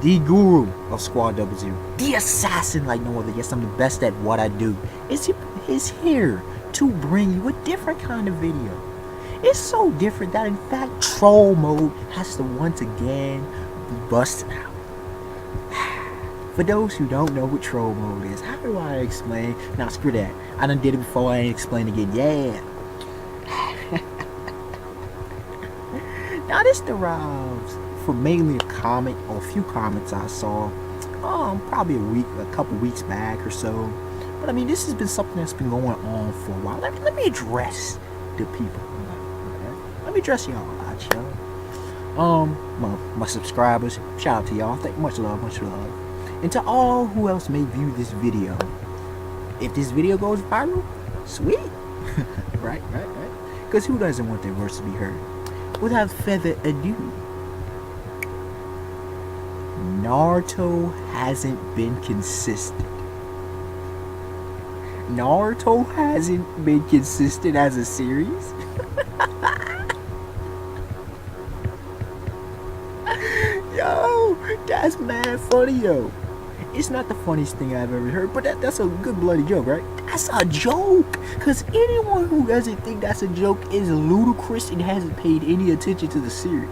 the guru of Squad Double Zero, the assassin like no other. Yes, I'm the best at what I do. Is here to bring you a different kind of video. It's so different that in fact troll mode has to once again be busted out. For those who don't know what troll mode is, how do I explain? Now screw that. I done did it before, I ain't explain again. Yeah. Now this derives from mainly a comment or a few comments I saw probably a couple weeks back or so. But I mean, this has been something that's been going on for a while. Let me address the people. Okay? Let me address y'all out, y'all. My subscribers, shout out to y'all. Much love, much love. And to all who else may view this video, if this video goes viral, sweet. right. Because who doesn't want their voice to be heard? Without further ado, Naruto hasn't been consistent. Naruto hasn't been consistent as a series. Yo, that's mad funny, yo. It's not the funniest thing I've ever heard, but that's a good bloody joke, right? That's a joke! Because anyone who doesn't think that's a joke is ludicrous and hasn't paid any attention to the series.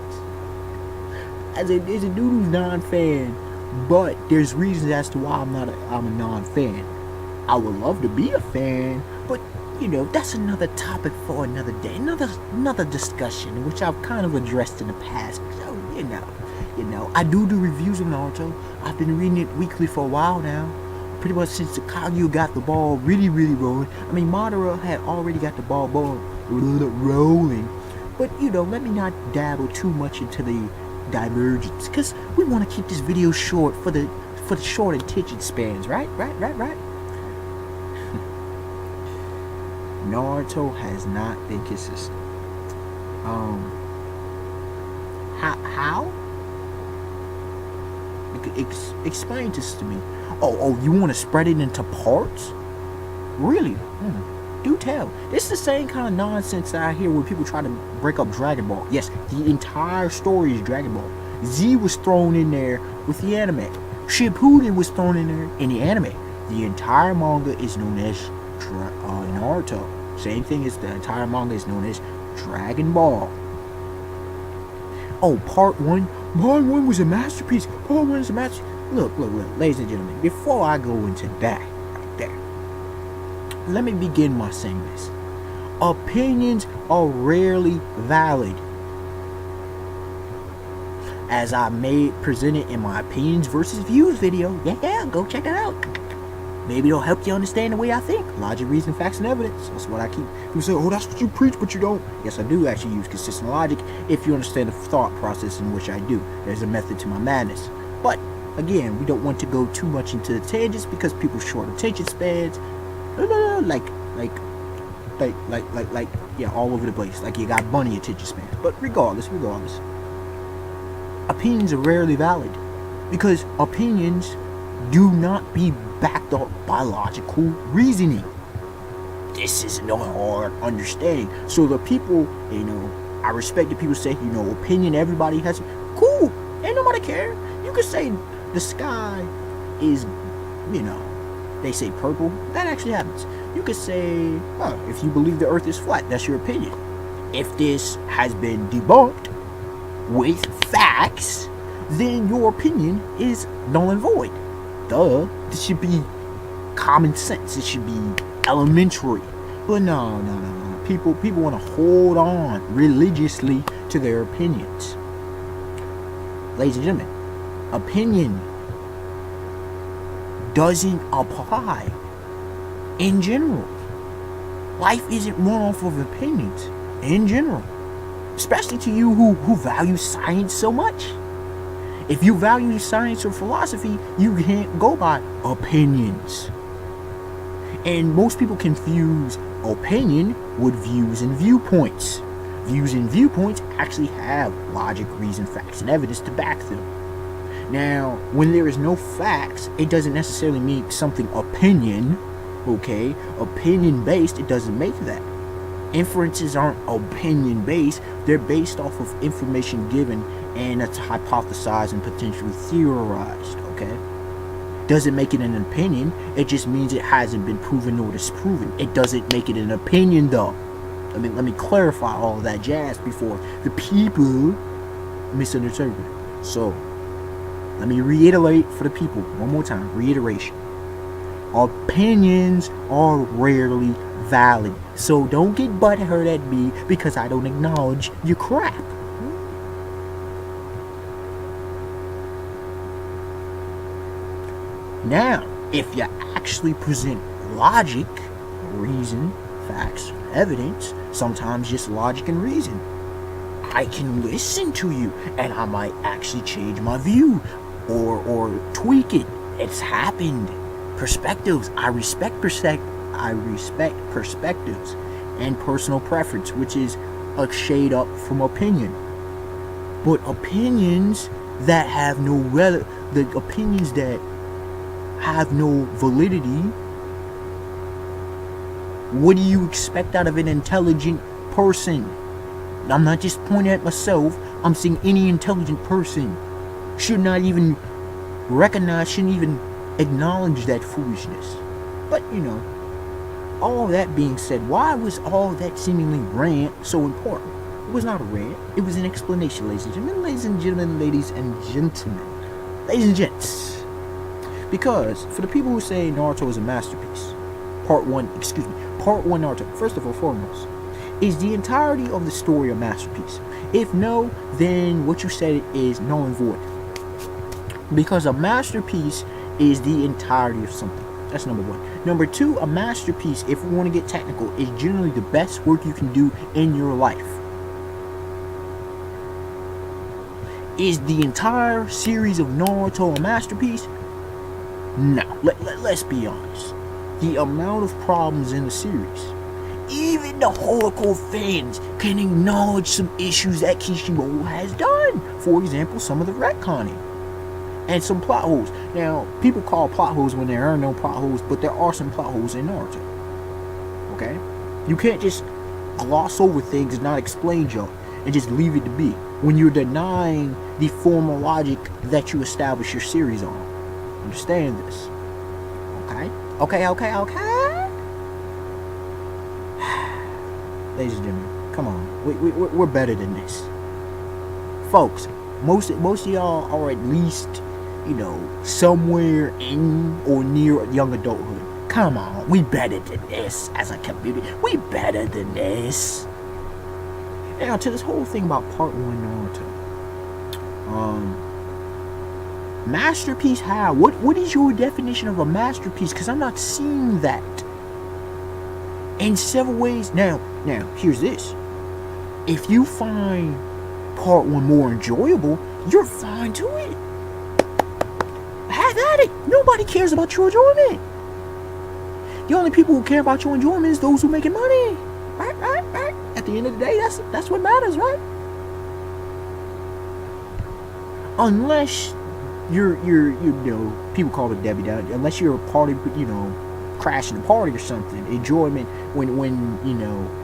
As a dude who's non-fan, but there's reasons as to why I'm a non-fan. I would love to be a fan, but you know, that's another topic for another day, another discussion, which I've kind of addressed in the past. So, you know, I do reviews of Naruto. I've been reading it weekly for a while now. Pretty much since Kagyu got the ball really rolling. I mean, Madara had already got the ball rolling. But, you know, let me not dabble too much into the divergence. Because we want to keep this video short for the short attention spans, right? Naruto has not been consistent. How? Explain this to me. Oh, you want to spread it into parts? Really? Do tell. This is the same kind of nonsense that I hear when people try to break up Dragon Ball. Yes, the entire story is Dragon Ball. Z was thrown in there with the anime. Shippuden was thrown in there in the anime. The entire manga is known as Naruto. Same thing as the entire manga is known as Dragon Ball. Oh, part one was a masterpiece. Part 1 is a masterpiece. Look, ladies and gentlemen, before I go into that right there, let me begin by saying this. Opinions are rarely valid. As I present it in my opinions versus views video. Yeah, go check that out. Maybe it'll help you understand the way I think. Logic, reason, facts, and evidence. That's what I keep. People say, oh, that's what you preach, but you don't. Yes, I do actually use consistent logic if you understand the thought process in which I do. There's a method to my madness. But, again, we don't want to go too much into the tangents because people's short attention spans, yeah, all over the place. Like you got bunny attention spans. But regardless, opinions are rarely valid because opinions do not be backed up by logical reasoning. This is no hard understanding. So the people, I respect the people say, opinion everybody has. Cool, ain't nobody care. You could say the sky is, they say purple. That actually happens. You could say, if you believe the earth is flat, that's your opinion. If this has been debunked with facts, then your opinion is null and void. Duh, this should be common sense. It should be elementary. But no. People want to hold on religiously to their opinions. Ladies and gentlemen, opinion doesn't apply in general. Life isn't run off of opinions in general. Especially to you who value science so much. If you value science or philosophy, you can't go by opinions. And most people confuse opinion with views and viewpoints. Views and viewpoints actually have logic, reason, facts, and evidence to back them. Now, when there is no facts, it doesn't necessarily mean something opinion, okay? Opinion based, it doesn't make that. Inferences aren't opinion based, they're based off of information given and it's hypothesized and potentially theorized, okay? Doesn't make it an opinion, it just means it hasn't been proven nor disproven. It doesn't make it an opinion though. Let me clarify all of that jazz before the people misunderstood it. So, let me reiterate for the people one more time. Reiteration. Opinions are rarely valid. So don't get butthurt at me because I don't acknowledge your crap. Now, if you actually present logic, reason, facts, evidence, sometimes just logic and reason, I can listen to you and I might actually change my view or tweak it. It's happened. Perspectives. I respect perspectives and personal preference, which is a shade up from opinion. But opinions that have the opinions that have no validity, what do you expect out of an intelligent person? I'm not just pointing at myself, I'm saying any intelligent person should not even recognize, shouldn't even acknowledge that foolishness. But all that being said, why was all that seemingly rant so important? It was not a rant, it was an explanation, ladies and gentlemen, ladies and gentlemen, ladies and gentlemen, ladies and gents. Because for the people who say Naruto is a masterpiece, part one Naruto, first of all, foremost, is the entirety of the story a masterpiece? If no, then what you said is null and void. Because a masterpiece is the entirety of something. That's number one. Number two, a masterpiece, if we want to get technical, is generally the best work you can do in your life. Is the entire series of Naruto a masterpiece? No. Let's be honest. The amount of problems in the series, even the hardcore fans can acknowledge some issues that Kishimoto has done. For example, some of the retconning and some plot holes. Now, people call plot holes when there are no plot holes, but there are some plot holes in Naruto. Okay? You can't just gloss over things and not explain junk and just leave it to be when you're denying the formal logic that you establish your series on. Understand this. Okay? Ladies and gentlemen, come on. We're better than this. Folks, most of y'all are at least, somewhere in or near young adulthood. Come on, we better than this as a community. We better than this. Now, to this whole thing about part one Naruto. Masterpiece how? What is your definition of a masterpiece? Because I'm not seeing that in several ways. Now, here's this. If you find part one more enjoyable, you're fine to it. Have at it. Nobody cares about your enjoyment. The only people who care about your enjoyment is those who are making money. Right. At the end of the day, that's what matters, right? Unless you're people call it Debbie Downer. Unless you're a party, crashing the party or something. Enjoyment when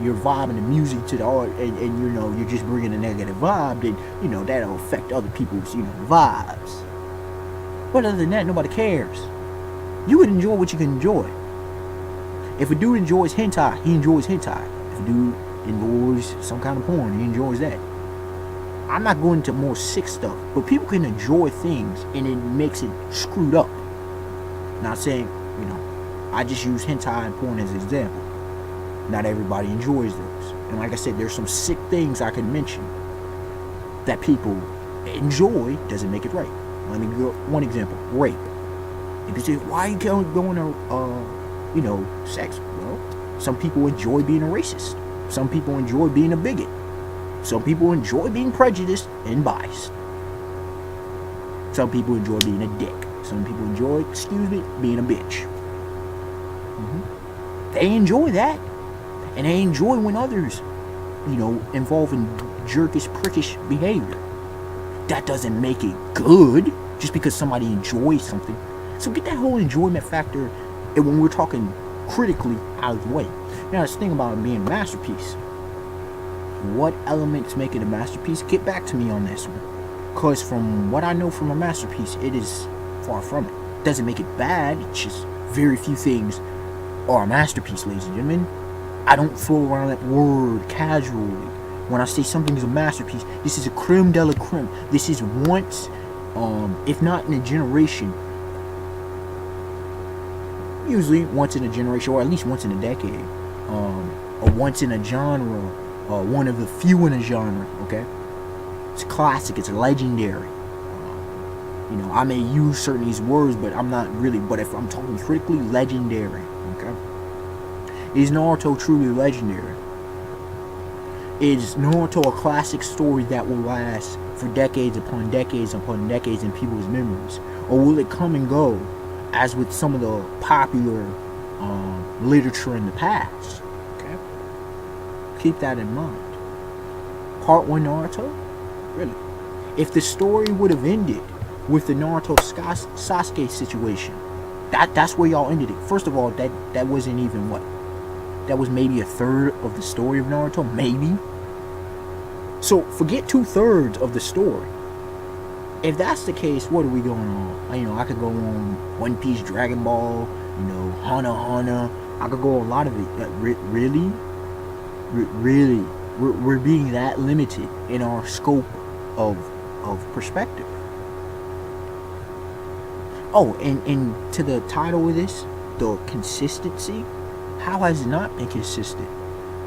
you're vibing the music to the art and you're just bringing a negative vibe, then that'll affect other people's vibes. But other than that, nobody cares. You would enjoy what you can enjoy. If a dude enjoys hentai, he enjoys hentai. If a dude enjoys some kind of porn, he enjoys that. I'm not going into more sick stuff, but people can enjoy things and it makes it screwed up. Not saying, I just use hentai and porn as an example. Not everybody enjoys those. And like I said, there's some sick things I can mention that people enjoy, doesn't make it right. Let me give one example. Rape. If you say, why are you going to, sex? Well, some people enjoy being a racist. Some people enjoy being a bigot. Some people enjoy being prejudiced and biased. Some people enjoy being a dick. Some people enjoy, being a bitch. They enjoy that. And they enjoy when others, involve in jerkish, prickish behavior. That doesn't make it good just because somebody enjoys something. So get that whole enjoyment factor, and when we're talking critically, out of the way. Now, this thing about it being a masterpiece. What elements make it a masterpiece? Get back to me on this one. Because from what I know from a masterpiece, it is far from it. Doesn't make it bad. It's just very few things are a masterpiece, ladies and gentlemen. I don't throw around that word casually. When I say something is a masterpiece, this is a creme de la creme. This is once, if not in a generation, usually once in a generation, or at least once in a decade, or once in a genre, one of the few in a genre, okay? It's classic, it's legendary. I may use certain these words, but I'm not really, but if I'm talking critically, legendary, okay? Is Naruto truly legendary? Is Naruto a classic story that will last for decades upon decades upon decades in people's memories? Or will it come and go, as with some of the popular literature in the past? Okay? Keep that in mind. Part 1 Naruto? Really? If the story would have ended with the Naruto Sasuke situation, that's where y'all ended it. First of all, that wasn't even what? That was maybe a third of the story of Naruto, maybe. So forget 2/3 of the story. If that's the case, what are we going on? I could go on One Piece, Dragon Ball, Hunter. I could go on a lot of it. Really? Really? We're being that limited in our scope of perspective. Oh, and to the title of this, the consistency. How has it not been consistent?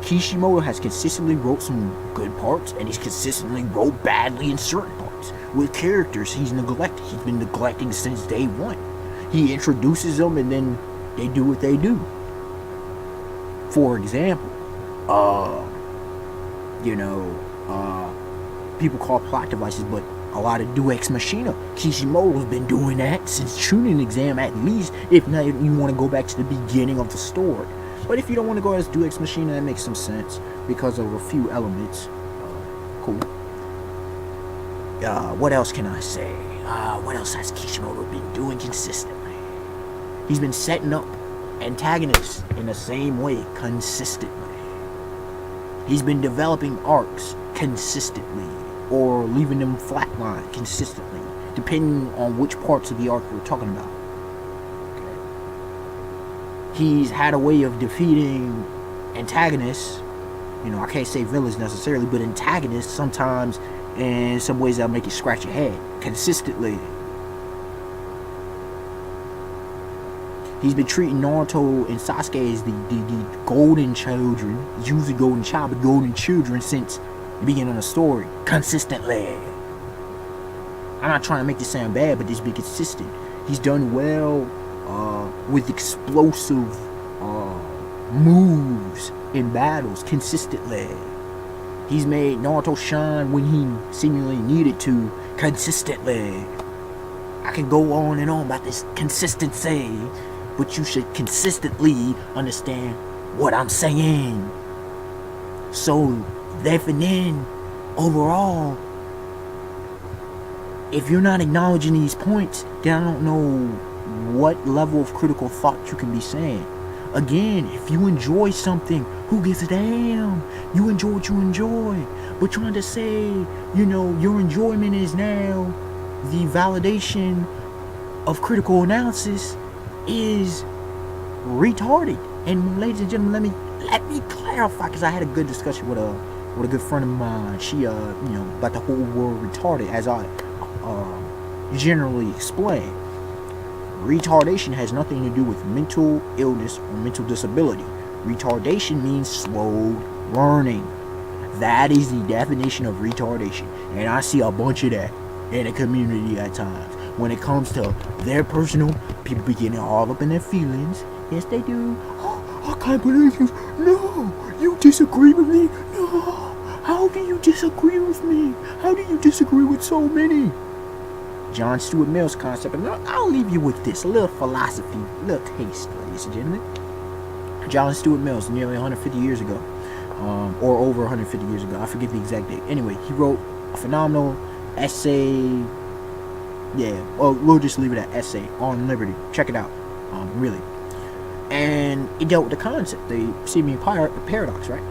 Kishimoto has consistently wrote some good parts, and he's consistently wrote badly in certain parts. With characters he's neglected. He's been neglecting since day one. He introduces them, and then they do what they do. For example, people call plot devices, but a lot of Deus Ex Machina. Kishimoto's been doing that since Chunin exam, at least, if not you want to go back to the beginning of the story. But if you don't want to go as Deus Ex Machina, that makes some sense because of a few elements. Cool. What else can I say? What else has Kishimoto been doing consistently? He's been setting up antagonists in the same way consistently. He's been developing arcs consistently, or leaving them flatline consistently, depending on which parts of the arc we're talking about. He's had a way of defeating antagonists. I can't say villains necessarily, but antagonists sometimes in some ways that'll make you scratch your head consistently. He's been treating Naruto and Sasuke as the golden children, usually golden child, but golden children since the beginning of the story, consistently. I'm not trying to make this sound bad, but this be consistent. He's done well with explosive moves in battles consistently. He's made Naruto shine when he seemingly needed to consistently. I can go on and on about this consistency, but you should consistently understand what I'm saying. So, therefore, overall, if you're not acknowledging these points, then I don't know what level of critical thought you can be saying. Again, if you enjoy something, who gives a damn? You enjoy what you enjoy. But trying to say, your enjoyment is now the validation of critical analysis is retarded. And ladies and gentlemen, let me clarify, because I had a good discussion with a good friend of mine. She about the whole word retarded, as I generally explain. Retardation has nothing to do with mental illness or mental disability. Retardation means slowed learning. That is the definition of retardation. And I see a bunch of that in the community at times. When it comes to their personal, people be getting all up in their feelings. Yes, they do. Oh, I can't believe you. No, you disagree with me. No, how do you disagree with me? How do you disagree with so many? John Stuart Mill's concept, and I'll leave you with this, a little philosophy, a little taste, ladies and gentlemen. John Stuart Mill's nearly 150 years ago, or over 150 years ago, I forget the exact date. Anyway, he wrote a phenomenal essay, we'll just leave it at essay, on liberty. Check it out, really. And it dealt with the concept, the seeming paradox, right?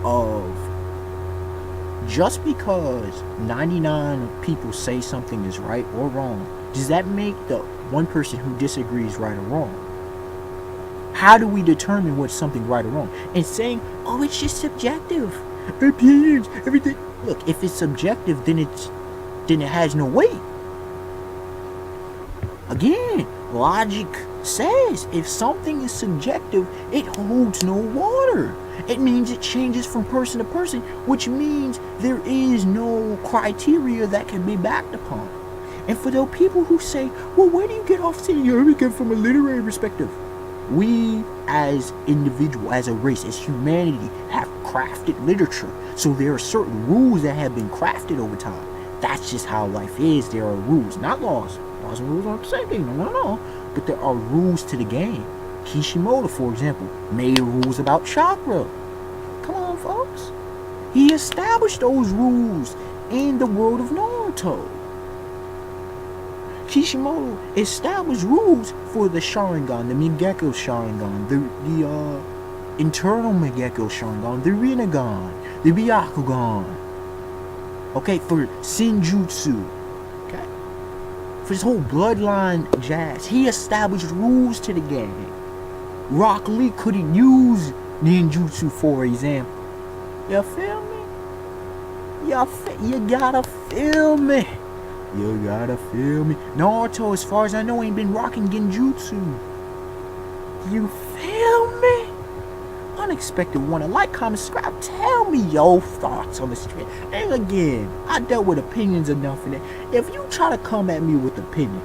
Of just because 99 people say something is right or wrong, does that make the one person who disagrees right or wrong? How do we determine what's something right or wrong? And saying, oh, it's just subjective. Opinions, everything. Look, if it's subjective, then it has no weight. Again, logic says if something is subjective, it holds no water. It means it changes from person to person, which means there is no criteria that can be backed upon. And for those people who say, well, where do you get off saying you're everything from a literary perspective? We as individuals, as a race, as humanity, have crafted literature. So there are certain rules that have been crafted over time. That's just how life is. There are rules, not laws. Laws and rules aren't the same thing, no. But there are rules to the game. Kishimoto, for example, made rules about chakra. Come on, folks. He established those rules in the world of Naruto. Kishimoto established rules for the Sharingan, the Mingekyo Sharingan, the internal Mingekyo Sharingan, the Rinnegan, the Byakugan. Okay, for Senjutsu. Okay? For this whole bloodline jazz, he established rules to the game. Rock Lee couldn't use ninjutsu, for example. You feel me? You gotta feel me. You gotta feel me. Naruto, as far as I know, ain't been rocking genjutsu. You feel me? Unexpected one. Like, comment, subscribe. Tell me your thoughts on this trend. And again, I dealt with opinions enough in it. If you try to come at me with opinion,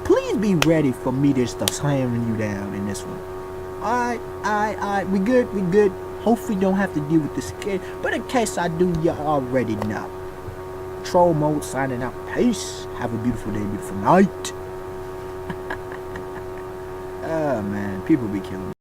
please be ready for me to start slamming you down in this one. Alright. We good. Hopefully don't have to deal with this again. But in case I do, you already know. Troll mode signing out. Peace. Have a beautiful day, beautiful night. Oh man, people be killing me.